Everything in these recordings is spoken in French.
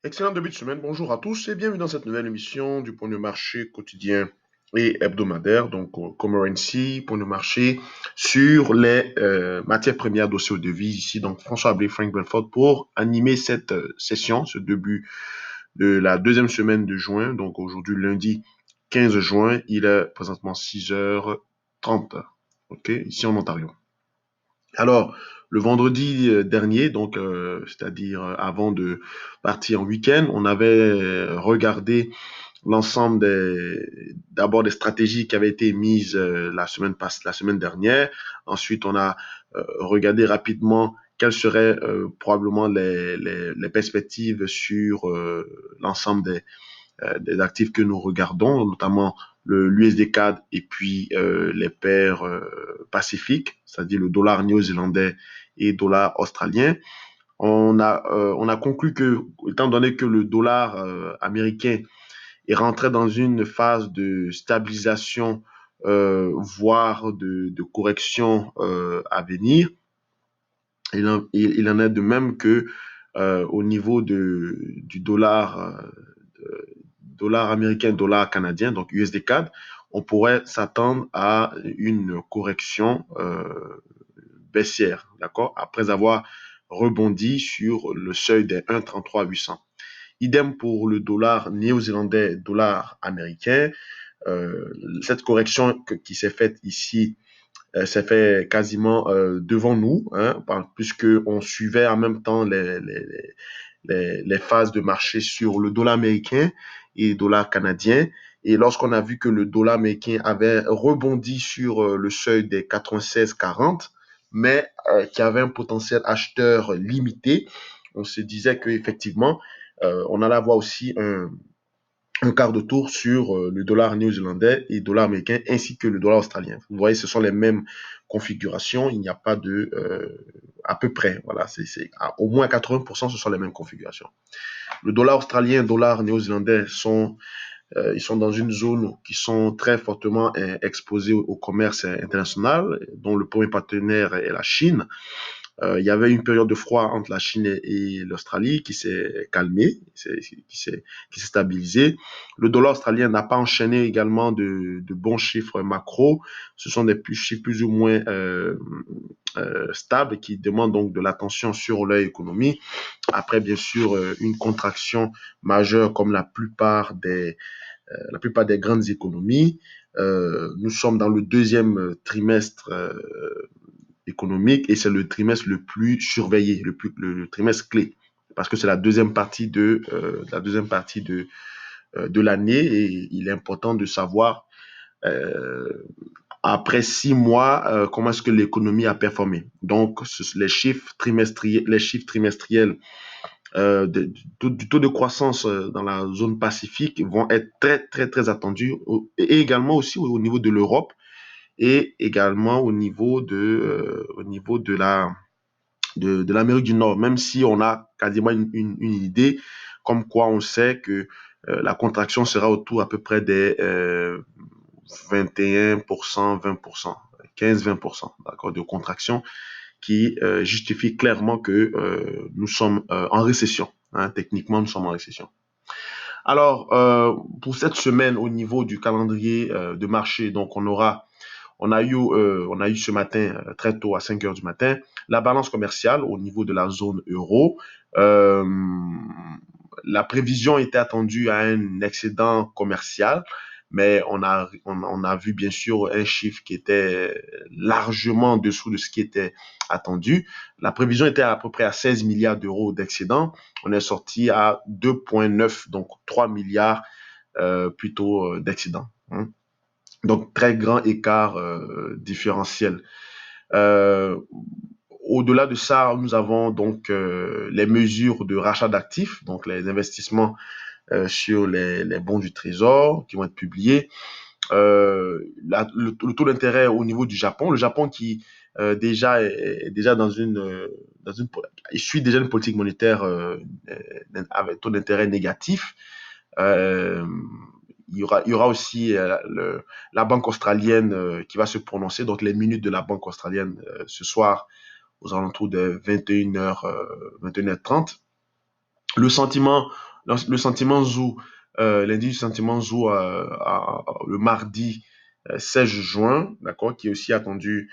Excellent début de semaine. Bonjour à tous et bienvenue dans cette nouvelle émission du point de marché quotidien et hebdomadaire. Donc, Currency, point de marché sur les matières premières dossiers aux devises. Ici, donc, François Ablé, Frank Belfort pour animer cette session, ce début de la deuxième semaine de juin. Donc, aujourd'hui, lundi 15 juin, il est présentement 6h30. OK, ici en Ontario. Alors, le vendredi dernier, donc, c'est-à-dire avant de partir en week-end, on avait regardé l'ensemble d'abord des stratégies qui avaient été mises la semaine dernière. Ensuite, on a regardé rapidement quelles seraient probablement les perspectives sur l'ensemble des actifs que nous regardons, notamment l'USD CAD et puis les paires pacifiques, c'est-à-dire le dollar néo-zélandais et dollar australien. On a conclu que, étant donné que le dollar américain est rentré dans une phase de stabilisation, voire de correction à venir, il en est de même que au niveau du dollar américain, dollar canadien, donc USD CAD, on pourrait s'attendre à une correction baissière, d'accord, après avoir rebondi sur le seuil des 1,33 800. Idem pour le dollar néo-zélandais, dollar américain. Cette correction qui s'est faite ici s'est fait quasiment devant nous, hein, puisque on suivait en même temps les phases de marché sur le dollar américain et le dollar canadien. Et lorsqu'on a vu que le dollar américain avait rebondi sur le seuil des 96,40, mais qui avait un potentiel acheteur limité, on se disait qu'effectivement, on allait avoir aussi un quart de tour sur le dollar néo-zélandais et le dollar américain ainsi que le dollar australien. Vous voyez, ce sont les mêmes configurations. Il n'y a pas de à peu près. Voilà, au moins 80%, ce sont les mêmes configurations. Le dollar australien et le dollar néo-zélandais ils sont dans une zone qui sont très fortement exposés au commerce international, dont le premier partenaire est la Chine. Il y avait une période de froid entre la Chine et l'Australie qui s'est calmée, qui s'est stabilisée. Le dollar australien n'a pas enchaîné également de bons chiffres macro. Ce sont des chiffres plus ou moins stables qui demandent donc de l'attention sur leur économie. Après, bien sûr, une contraction majeure comme la plupart des grandes économies. Nous sommes dans le deuxième trimestre économique et c'est le trimestre le plus surveillé, le trimestre clé parce que c'est la deuxième partie de l'année et il est important de savoir euh, après 6 mois comment est-ce que l'économie a performé. Donc les chiffres trimestriels du taux de croissance dans la zone Pacifique vont être très très très attendus et également aussi au niveau de l'Europe et également au niveau de l'Amérique du Nord, même si on a quasiment une idée comme quoi on sait que la contraction sera autour à peu près des 21%, 20%, 15-20%, d'accord, de contraction qui justifie clairement que nous sommes en récession. Hein, techniquement, nous sommes en récession. Alors, pour cette semaine, au niveau du calendrier de marché, donc on a eu ce matin, très tôt à 5 heures du matin, la balance commerciale au niveau de la zone euro. Euh, la prévision était attendue à un excédent commercial, mais on a vu bien sûr un chiffre qui était largement en dessous de ce qui était attendu. La prévision était à peu près à 16 milliards d'euros d'excédent. On est sorti à 2,9, donc 3 milliards plutôt d'excédent. Hein. Donc, très grand écart différentiel. Euh, Au-delà de ça, nous avons donc les mesures de rachat d'actifs, donc les investissements sur les bons du Trésor qui vont être publiés. Le taux d'intérêt au niveau du Japon, le Japon qui déjà est déjà il suit déjà une politique monétaire avec taux d'intérêt négatif. Euh, il y aura aussi la Banque australienne qui va se prononcer, donc les minutes de la Banque australienne ce soir aux alentours de 21h30. Le sentiment le sentiment Zou, l'indice du sentiment Zou le mardi 16 juin, d'accord, qui est aussi attendu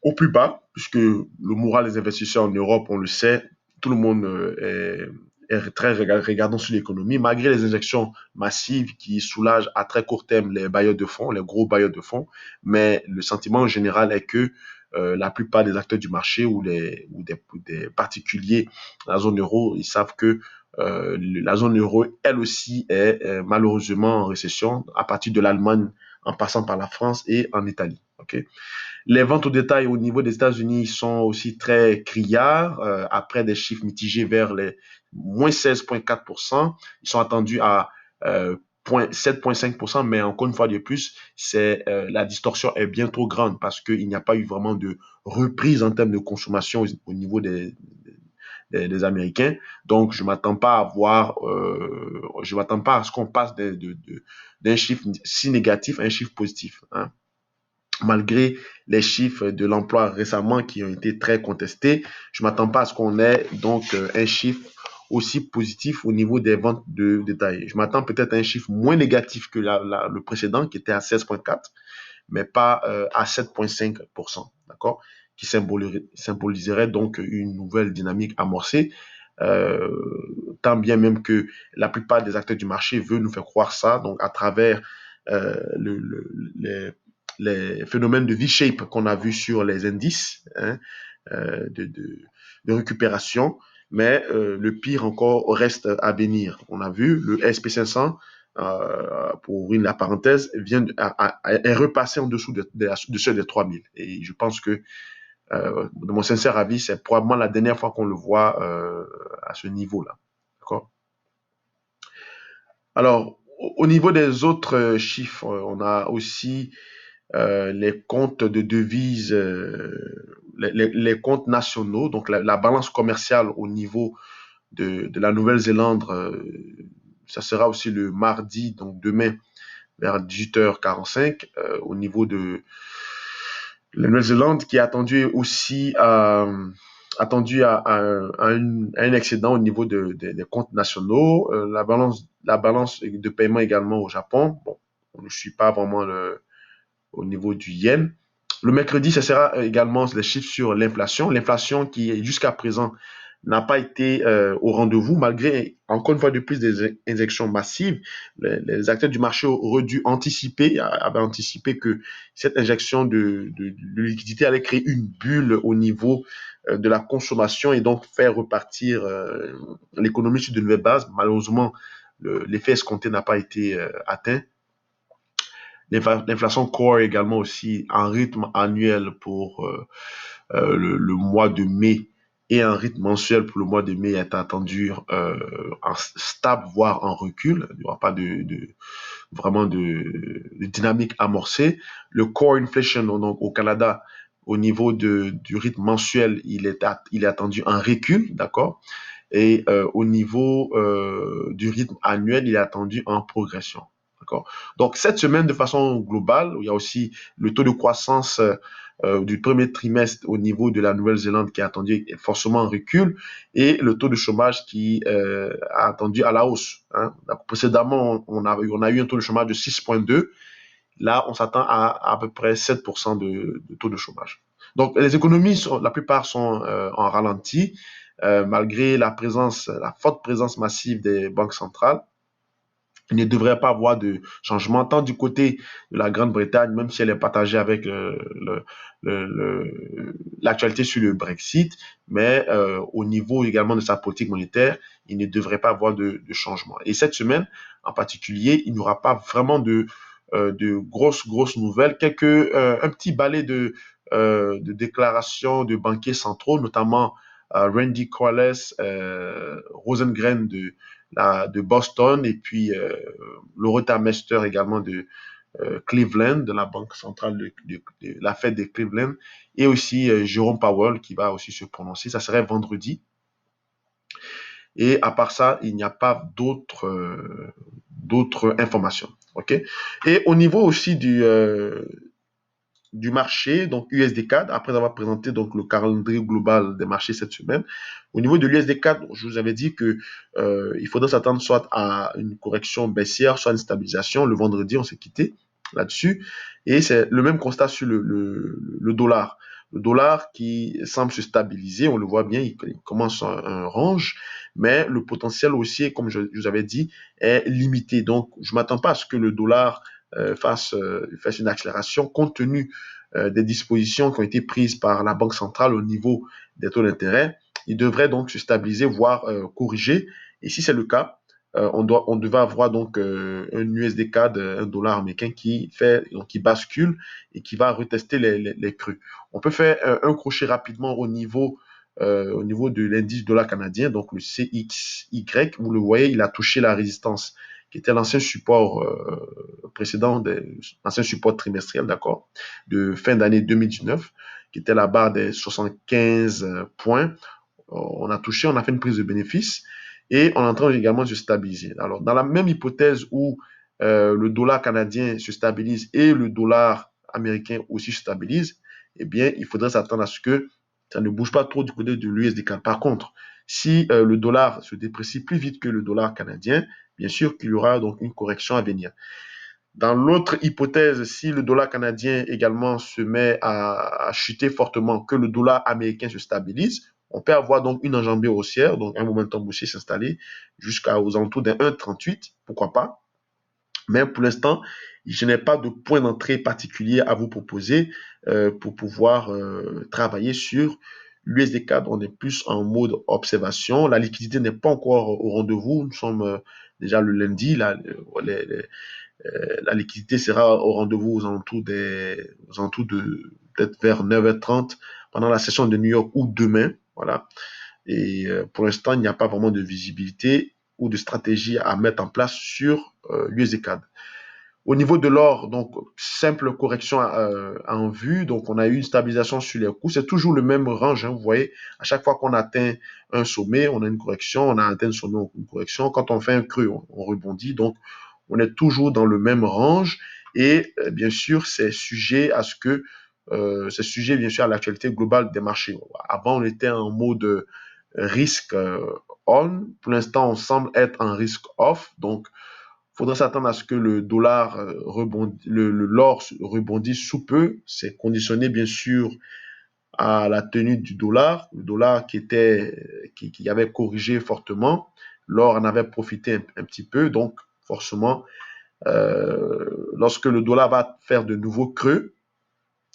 au plus bas, puisque le moral des investisseurs en Europe, on le sait, tout le monde est très regardant sur l'économie, malgré les injections massives qui soulagent à très court terme les bailleurs de fonds, les gros bailleurs de fonds, mais le sentiment général est que la plupart des acteurs du marché ou des particuliers de la zone euro, ils savent que la zone euro, elle aussi, est malheureusement en récession à partir de l'Allemagne en passant par la France et en Italie. Okay. Les ventes au détail au niveau des États-Unis sont aussi très criards, après des chiffres mitigés vers les moins 16,4%. Ils sont attendus à 7,5%, mais encore une fois de plus, la distorsion est bien trop grande parce qu'il n'y a pas eu vraiment de reprise en termes de consommation au niveau des Américains. Donc, je m'attends pas je m'attends pas à ce qu'on passe d'un chiffre si négatif à un chiffre positif. Hein. Malgré les chiffres de l'emploi récemment qui ont été très contestés, je ne m'attends pas à ce qu'on ait donc un chiffre aussi positif au niveau des ventes de détail. Je m'attends peut-être à un chiffre moins négatif que le précédent qui était à 16,4, mais pas à 7,5%, d'accord, qui symboliserait donc une nouvelle dynamique amorcée. Euh, Tant bien même que la plupart des acteurs du marché veulent nous faire croire ça, donc à travers les phénomènes de V-shape qu'on a vu sur les indices, hein, de récupération, mais le pire encore reste à venir. On a vu le SP500, pour ouvrir la parenthèse, est repassé en dessous de ceux des 3000. Et je pense que, de mon sincère avis, c'est probablement la dernière fois qu'on le voit à ce niveau-là. D'accord. Alors, au niveau des autres chiffres, on a aussi les comptes de devises, les comptes nationaux, donc la balance commerciale au niveau de la Nouvelle-Zélande, ça sera aussi le mardi, donc demain, vers 18h45, au niveau de la Nouvelle-Zélande, qui est attendu à un excédent au niveau des comptes nationaux. La balance de paiement également au Japon. Bon, on ne suit pas vraiment au niveau du yen. Le mercredi, ce sera également les chiffres sur l'inflation. L'inflation qui, jusqu'à présent, n'a pas été au rendez-vous, malgré, encore une fois de plus, des injections massives. Les acteurs du marché avaient anticipé que cette injection de liquidité allait créer une bulle au niveau de la consommation et donc faire repartir l'économie sur de nouvelles bases. Malheureusement, l'effet escompté n'a pas été atteint. L'inflation core également aussi en rythme annuel pour le mois de mai et un rythme mensuel pour le mois de mai est attendu en stable, voire en recul. Il n'y aura pas vraiment de dynamique amorcée. Le core inflation donc, au Canada, au niveau du rythme mensuel, il est attendu en recul, d'accord? Et au niveau du rythme annuel, il est attendu en progression. D'accord. Donc, cette semaine, de façon globale, il y a aussi le taux de croissance du premier trimestre au niveau de la Nouvelle-Zélande qui a attendu forcément en recul et le taux de chômage qui a attendu à la hausse. Hein. Donc, précédemment, on a eu un taux de chômage de 6,2. Là, on s'attend à peu près 7% de taux de chômage. Donc, les économies, la plupart sont en ralenti, malgré la forte présence massive des banques centrales. Il ne devrait pas avoir de changement, tant du côté de la Grande-Bretagne, même si elle est partagée avec l'actualité sur le Brexit, mais au niveau également de sa politique monétaire, il ne devrait pas avoir de changement. Et cette semaine, en particulier, il n'y aura pas vraiment de grosses nouvelles, un petit balai de déclarations de banquiers centraux, notamment Randy Corliss, Rosengren de Boston, et puis Loretta Mester également de Cleveland, de la Banque centrale de la Fed de Cleveland, et aussi Jérôme Powell qui va aussi se prononcer. Ça serait vendredi. Et à part ça, il n'y a pas d'autres informations. OK? Et au niveau aussi du marché, donc USD-CAD, après avoir présenté donc le calendrier global des marchés cette semaine. Au niveau de l'USD-CAD, je vous avais dit que il faudrait s'attendre soit à une correction baissière, soit à une stabilisation. Le vendredi, on s'est quitté là-dessus. Et c'est le même constat sur le dollar. Le dollar qui semble se stabiliser, on le voit bien, il commence un range, mais le potentiel haussier, comme je vous avais dit, est limité. Donc, je ne m'attends pas à ce que le dollar fasse une accélération compte tenu des dispositions qui ont été prises par la Banque centrale au niveau des taux d'intérêt. Il devrait donc se stabiliser, voire corriger. Et si c'est le cas, on devait avoir donc un USD-CAD, un dollar américain qui bascule et qui va retester les creux. On peut faire un crochet rapidement au niveau de l'indice dollar canadien, donc le CXY. Vous le voyez, il a touché la résistance qui était l'ancien support précédent, l'ancien support trimestriel, d'accord, de fin d'année 2019, qui était la barre des 75 points. On a touché, on a fait une prise de bénéfice et on est en train également de se stabiliser. Alors, dans la même hypothèse où le dollar canadien se stabilise et le dollar américain aussi se stabilise, eh bien, il faudrait s'attendre à ce que ça ne bouge pas trop du côté de l'USD-CAD. Par contre, si le dollar se déprécie plus vite que le dollar canadien, bien sûr qu'il y aura donc une correction à venir. Dans l'autre hypothèse, si le dollar canadien également se met à chuter fortement, que le dollar américain se stabilise, on peut avoir donc une enjambée haussière, donc un momentum haussier s'installer jusqu'aux alentours d'un 1,38, pourquoi pas. Mais pour l'instant, je n'ai pas de point d'entrée particulier à vous proposer pour pouvoir travailler sur l'USD-CAD. On est plus en mode observation. La liquidité n'est pas encore au rendez-vous. Nous sommes déjà le lundi. La liquidité sera au rendez-vous aux alentours de peut-être vers 9h30 pendant la session de New York ou demain. Voilà. Et pour l'instant, il n'y a pas vraiment de visibilité ou de stratégie à mettre en place sur l'USD-CAD. Au niveau de l'or, donc simple correction en vue, donc on a eu une stabilisation sur les coûts, c'est toujours le même range, hein, vous voyez, à chaque fois qu'on atteint un sommet, on a une correction, on a atteint un sommet, une correction, quand on fait un creux, on rebondit, donc on est toujours dans le même range et bien sûr c'est sujet bien sûr à l'actualité globale des marchés. Avant on était en mode risque on, pour l'instant on semble être en risque off, donc il faudra s'attendre à ce que le dollar l'or rebondisse sous peu. C'est conditionné bien sûr à la tenue du dollar. Le dollar qui avait corrigé fortement. L'or en avait profité un petit peu. Donc, forcément, lorsque le dollar va faire de nouveaux creux,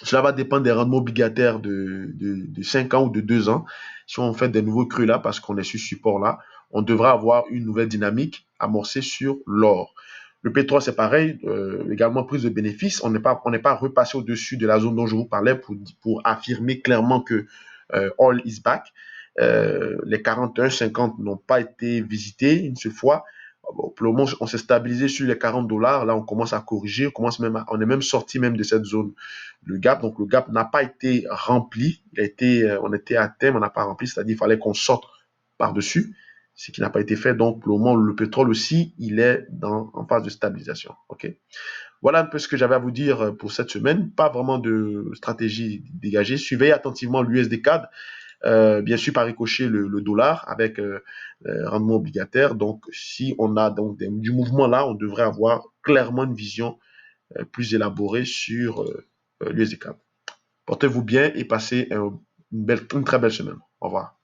cela va dépendre des rendements obligataires de 5 ans ou de 2 ans. Si on fait des nouveaux creux là, parce qu'on est sur ce support là, on devra avoir une nouvelle dynamique amorcée sur l'or. Le pétrole, c'est pareil, également prise de bénéfices. On n'est pas repassé au-dessus de la zone dont je vous parlais pour affirmer clairement que all is back. Les 41, 50 n'ont pas été visités une seule fois. Bon, pour le moment, on s'est stabilisé sur les 40 dollars. Là, on commence à corriger. On est même sorti même de cette zone, le gap. Donc, le gap n'a pas été rempli. On était à terme, on n'a pas rempli. C'est-à-dire qu'il fallait qu'on sorte par-dessus, ce qui n'a pas été fait. Donc, pour le moment, le pétrole aussi, il est en phase de stabilisation. OK? Voilà un peu ce que j'avais à vous dire pour cette semaine. Pas vraiment de stratégie dégagée. Suivez attentivement l'USD-CAD. Bien sûr, par ricochet, le dollar avec rendement obligataire. Donc, si on a donc du mouvement là, on devrait avoir clairement une vision plus élaborée sur l'USD-CAD. Portez-vous bien et passez une très belle semaine. Au revoir.